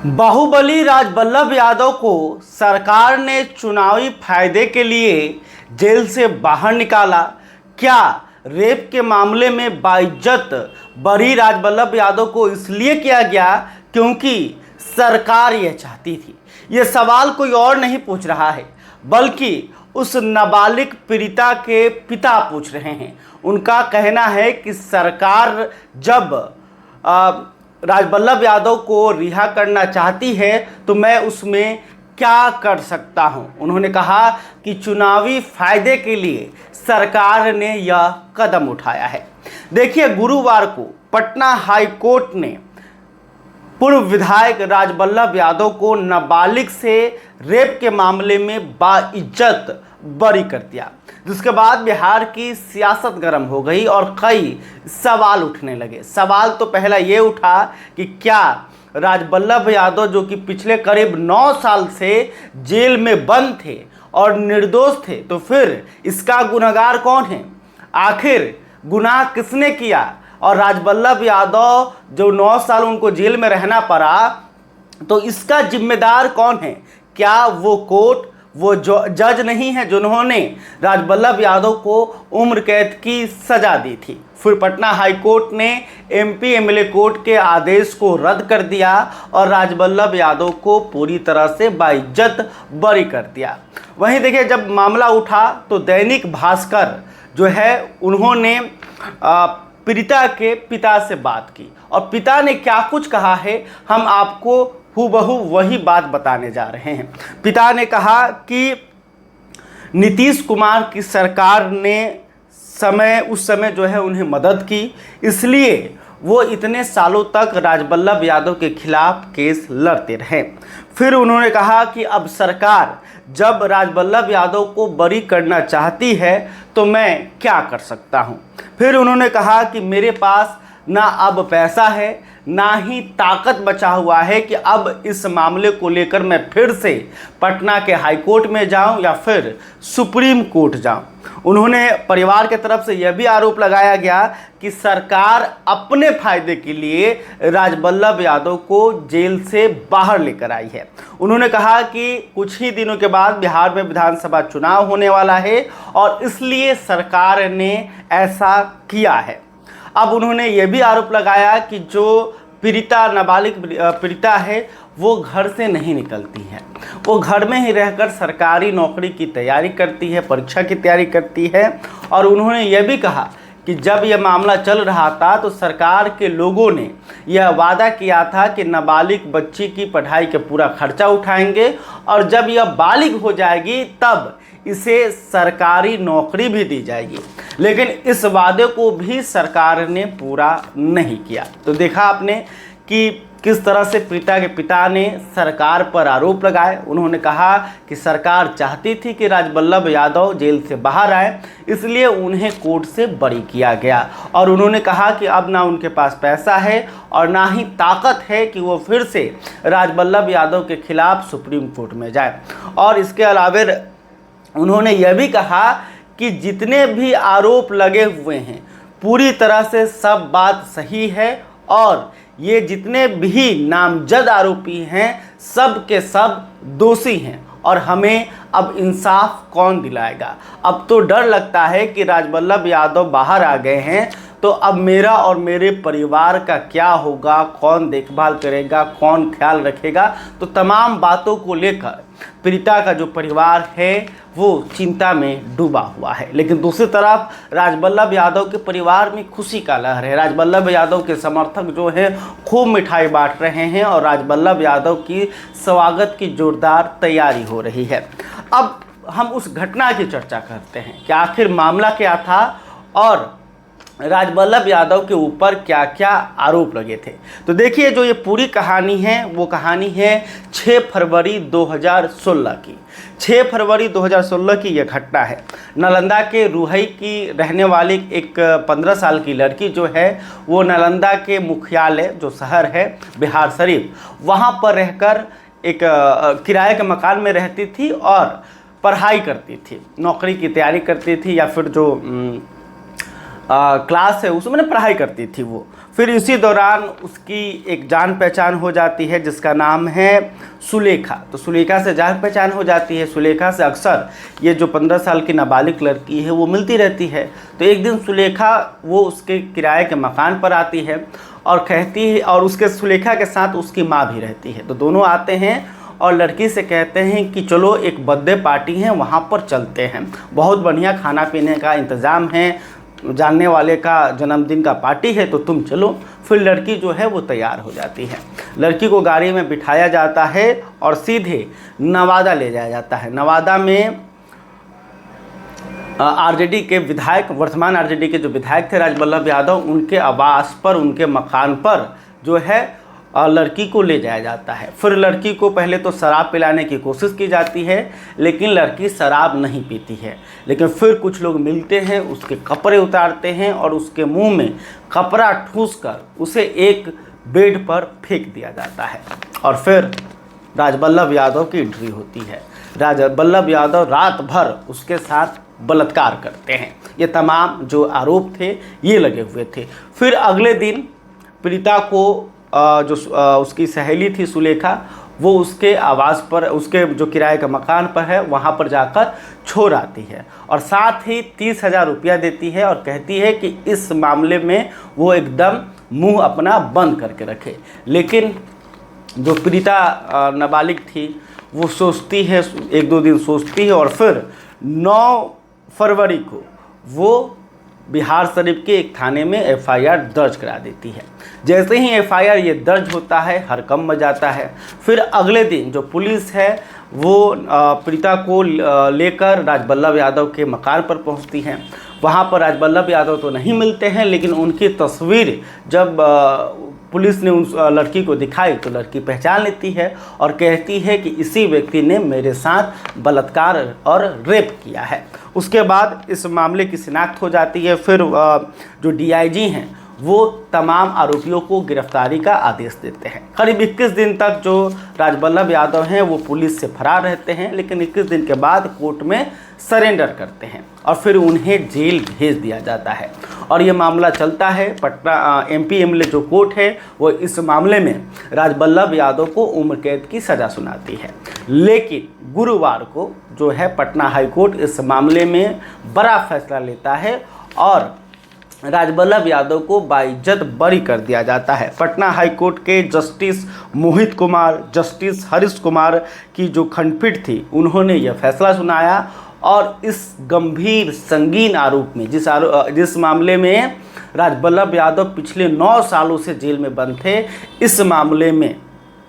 बाहुबली राजबल्लभ यादव को सरकार ने चुनावी फायदे के लिए जेल से बाहर निकाला। क्या रेप के मामले में बाइज्जत बरी राजबल्लभ यादव को इसलिए किया गया क्योंकि सरकार यह चाहती थी? ये सवाल कोई और नहीं पूछ रहा है बल्कि उस नाबालिग पीड़िता के पिता पूछ रहे हैं। उनका कहना है कि सरकार जब राजबल्लभ यादव को रिहा करना चाहती है तो मैं उसमें क्या कर सकता हूं। उन्होंने कहा कि चुनावी फायदे के लिए सरकार ने यह कदम उठाया है। देखिए, गुरुवार को पटना हाई कोर्ट ने पूर्व विधायक राजबल्लभ यादव को नाबालिग से रेप के मामले में बाइज्जत बरी कर दिया, जिसके बाद बिहार की सियासत गर्म हो गई और कई सवाल उठने लगे। सवाल तो पहला ये उठा कि क्या राजबल्लभ यादव, जो कि पिछले करीब 9 साल से जेल में बंद थे और निर्दोष थे, तो फिर इसका गुनहगार कौन है? आखिर गुनाह किसने किया? और राजबल्लभ यादव जो 9 साल उनको जेल में रहना पड़ा, तो इसका जिम्मेदार कौन है? क्या वो कोर्ट, वो जो जज नहीं है जिन्होंने राजबल्लभ यादव को उम्र कैद की सजा दी थी? फिर पटना हाई कोर्ट ने एमपी एमएलए कोर्ट के आदेश को रद्द कर दिया और राजबल्लभ यादव को पूरी तरह से बाइज्जत बरी कर दिया। वहीं देखिए, जब मामला उठा तो दैनिक भास्कर जो है उन्होंने पीड़िता के पिता से बात की और पिता ने क्या कुछ कहा है हम आपको हूबहू वही बात बताने जा रहे हैं। पिता ने कहा कि नीतीश कुमार की सरकार ने उस समय जो है उन्हें मदद की, इसलिए वो इतने सालों तक राजबल्लभ यादव के खिलाफ केस लड़ते रहे। फिर उन्होंने कहा कि अब सरकार जब राजबल्लभ यादव को बरी करना चाहती है तो मैं क्या कर सकता हूं। फिर उन्होंने कहा कि मेरे पास ना अब पैसा है ना ही ताकत बचा हुआ है कि अब इस मामले को लेकर मैं फिर से पटना के हाई कोर्ट में जाऊं या फिर सुप्रीम कोर्ट जाऊं। उन्होंने परिवार के तरफ से यह भी आरोप लगाया गया कि सरकार अपने फायदे के लिए राजबल्लभ यादव को जेल से बाहर लेकर आई है। उन्होंने कहा कि कुछ ही दिनों के बाद बिहार में विधानसभा चुनाव होने वाला है और इसलिए सरकार ने ऐसा किया है। अब उन्होंने ये भी आरोप लगाया कि जो पीड़िता, नाबालिग पीड़िता है, वो घर से नहीं निकलती है, वो घर में ही रहकर सरकारी नौकरी की तैयारी करती है, परीक्षा की तैयारी करती है। और उन्होंने ये भी कहा कि जब यह मामला चल रहा था तो सरकार के लोगों ने यह वादा किया था कि नाबालिग बच्ची की पढ़ाई का पूरा खर्चा उठाएंगे और जब यह बालिग हो जाएगी तब इसे सरकारी नौकरी भी दी जाएगी, लेकिन इस वादे को भी सरकार ने पूरा नहीं किया। तो देखा आपने कि किस तरह से पीड़िता के पिता ने सरकार पर आरोप लगाए। उन्होंने कहा कि सरकार चाहती थी कि राजबल्लभ यादव जेल से बाहर आए, इसलिए उन्हें कोर्ट से बरी किया गया। और उन्होंने कहा कि अब ना उनके पास पैसा है और ना ही ताकत है कि वो फिर से राजबल्लभ यादव के खिलाफ सुप्रीम कोर्ट में जाए। और इसके अलावा उन्होंने यह भी कहा कि जितने भी आरोप लगे हुए हैं पूरी तरह से सब बात सही है और ये जितने भी नामजद आरोपी हैं सब के सब दोषी हैं और हमें अब इंसाफ कौन दिलाएगा। अब तो डर लगता है कि राजबल्लभ यादव बाहर आ गए हैं तो अब मेरा और मेरे परिवार का क्या होगा, कौन देखभाल करेगा, कौन ख्याल रखेगा। तो तमाम बातों को लेकर पीड़िता का जो परिवार है वो चिंता में डूबा हुआ है। लेकिन दूसरी तरफ राजबल्लभ यादव के परिवार में खुशी का लहर है। राजबल्लभ यादव के समर्थक जो हैं खूब मिठाई बांट रहे हैं और राजबल्लभ यादव की स्वागत की जोरदार तैयारी हो रही है। अब हम उस घटना की चर्चा करते हैं कि आखिर मामला क्या था और राजबल्लभ यादव के ऊपर क्या क्या आरोप लगे थे। तो देखिए, जो ये पूरी कहानी है वो कहानी है 6 फरवरी 2016 की। 6 फरवरी 2016 की यह घटना है। नालंदा के रुहई की रहने वाली एक 15 साल की लड़की जो है वो नालंदा के मुख्यालय जो शहर है बिहार शरीफ, वहाँ पर रहकर एक किराए के मकान में रहती थी और पढ़ाई करती थी, नौकरी की तैयारी करती थी या फिर जो क्लास है उसमें पढ़ाई करती थी वो। फिर इसी दौरान उसकी एक जान पहचान हो जाती है जिसका नाम है सुलेखा। तो सुलेखा से जान पहचान हो जाती है। सुलेखा से अक्सर ये जो 15 साल की नाबालिग लड़की है वो मिलती रहती है। तो एक दिन सुलेखा वो उसके किराए के मकान पर आती है और कहती है, और उसके सुलेखा के साथ उसकी माँ भी रहती है। तो दोनों आते हैं और लड़की से कहते हैं कि चलो एक बर्थडे पार्टी है वहाँ पर चलते हैं, बहुत बढ़िया खाना पीने का इंतज़ाम है, जानने वाले का जन्मदिन का पार्टी है, तो तुम चलो। फिर लड़की जो है वो तैयार हो जाती है। लड़की को गाड़ी में बिठाया जाता है और सीधे नवादा ले जाया जाता है। नवादा में आरजेडी के विधायक, वर्तमान आरजेडी के जो विधायक थे राजबल्लभ यादव, उनके आवास पर, उनके मकान पर जो है लड़की को ले जाया जाता है। फिर लड़की को पहले तो शराब पिलाने की कोशिश की जाती है, लेकिन लड़की शराब नहीं पीती है। लेकिन फिर कुछ लोग मिलते हैं, उसके कपड़े उतारते हैं और उसके मुंह में कपड़ा ठूंसकर उसे एक बेड पर फेंक दिया जाता है। और फिर राजबल्लभ यादव की एंट्री होती है। राजबल्लभ यादव रात भर उसके साथ बलात्कार करते हैं। ये तमाम जो आरोप थे ये लगे हुए थे। फिर अगले दिन पीड़िता को जो उसकी सहेली थी सुलेखा, वो उसके आवास पर, उसके जो किराए का मकान पर है वहाँ पर जाकर छोड़ आती है और साथ ही 30,000 रुपया देती है और कहती है कि इस मामले में वो एकदम मुंह अपना बंद करके रखे। लेकिन जो पीड़िता नाबालिग थी वो सोचती है, 1-2 दिन सोचती है और फिर 9 फरवरी को वो बिहार शरीफ के एक थाने में एफआईआर दर्ज करा देती है। जैसे ही एफआईआर ये दर्ज होता है हड़कंप मच जाता है। फिर अगले दिन जो पुलिस है वो पीड़िता को लेकर राजबल्लभ यादव के मकान पर पहुंचती है। वहां पर राजबल्लभ यादव तो नहीं मिलते हैं, लेकिन उनकी तस्वीर जब पुलिस ने उस लड़की को दिखाई तो लड़की पहचान लेती है और कहती है कि इसी व्यक्ति ने मेरे साथ बलात्कार और रेप किया है। उसके बाद इस मामले की शिनाख्त हो जाती है। फिर जो डीआईजी हैं वो तमाम आरोपियों को गिरफ्तारी का आदेश देते हैं। करीब 21 दिन तक जो राजबल्लभ यादव हैं वो पुलिस से फरार रहते हैं, लेकिन 21 दिन के बाद कोर्ट में सरेंडर करते हैं और फिर उन्हें जेल भेज दिया जाता है। और ये मामला चलता है। पटना एमपी एमएलए जो कोर्ट है वो इस मामले में राजबल्लभ यादव को उम्र कैद की सज़ा सुनाती है। लेकिन गुरुवार को जो है पटना हाई कोर्ट इस मामले में बड़ा फैसला लेता है और राजबल्लभ यादव को बाइज्जत बरी कर दिया जाता है। पटना हाई कोर्ट के जस्टिस मोहित कुमार, जस्टिस हरीश कुमार की जो खंडपीठ थी, उन्होंने यह फैसला सुनाया और इस गंभीर संगीन आरोप में, जिस मामले में राजबल्लभ यादव पिछले 9 सालों से जेल में बंद थे, इस मामले में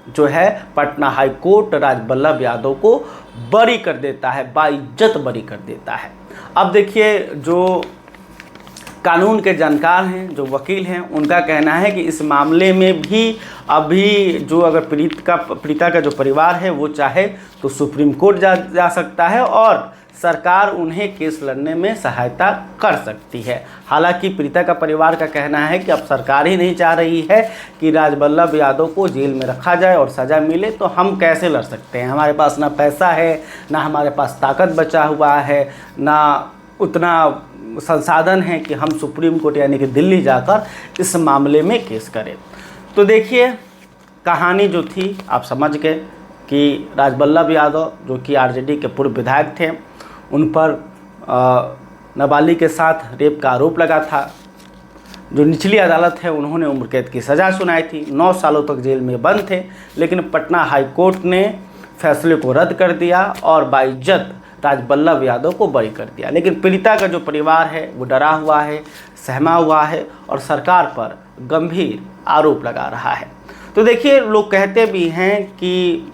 जो है पटना हाई कोर्ट राजबल्लभ यादव को बरी कर देता है, बाइज्जत बरी कर देता है। अब देखिए, जो कानून के जानकार हैं, जो वकील हैं, उनका कहना है कि इस मामले में भी अभी जो अगर पीड़िता का जो परिवार है वो चाहे तो सुप्रीम कोर्ट जा सकता है और सरकार उन्हें केस लड़ने में सहायता कर सकती है। हालांकि पीड़िता का परिवार का कहना है कि अब सरकार ही नहीं चाह रही है कि राजबल्लभ यादव को जेल में रखा जाए और सज़ा मिले, तो हम कैसे लड़ सकते हैं। हमारे पास ना पैसा है, ना हमारे पास ताकत बचा हुआ है, ना उतना संसाधन है कि हम सुप्रीम कोर्ट यानी कि दिल्ली जाकर इस मामले में केस करें। तो देखिए, कहानी जो थी आप समझ गए कि राजबल्लभ यादव जो कि आरजेडी के पूर्व विधायक थे, उन पर नाबालिग के साथ रेप का आरोप लगा था। जो निचली अदालत है उन्होंने उम्र कैद की सज़ा सुनाई थी, 9 सालों तक जेल में बंद थे, लेकिन पटना हाई कोर्ट ने फैसले को रद्द कर दिया और बाइज्जत राजबल्लभ यादव को बरी कर दिया। लेकिन पीड़िता का जो परिवार है वो डरा हुआ है, सहमा हुआ है और सरकार पर गंभीर आरोप लगा रहा है। तो देखिए, लोग कहते भी हैं कि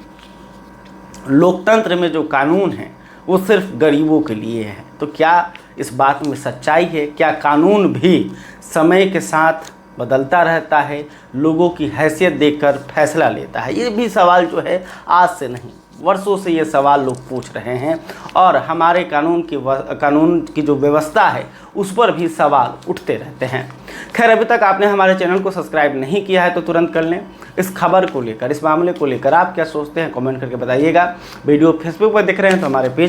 लोकतंत्र में जो कानून है वो सिर्फ गरीबों के लिए है। तो क्या इस बात में सच्चाई है? क्या कानून भी समय के साथ बदलता रहता है, लोगों की हैसियत देखकर फैसला लेता है? ये भी सवाल जो है आज से नहीं, वर्षों से ये सवाल लोग पूछ रहे हैं और हमारे कानून की जो व्यवस्था है उस पर भी सवाल उठते रहते हैं। खैर, अभी तक आपने हमारे चैनल को सब्सक्राइब नहीं किया है तो तुरंत कर लें। इस खबर को लेकर, इस मामले को लेकर आप क्या सोचते हैं, कमेंट करके बताइएगा। वीडियो फेसबुक पर देख रहे हैं तो हमारे पेज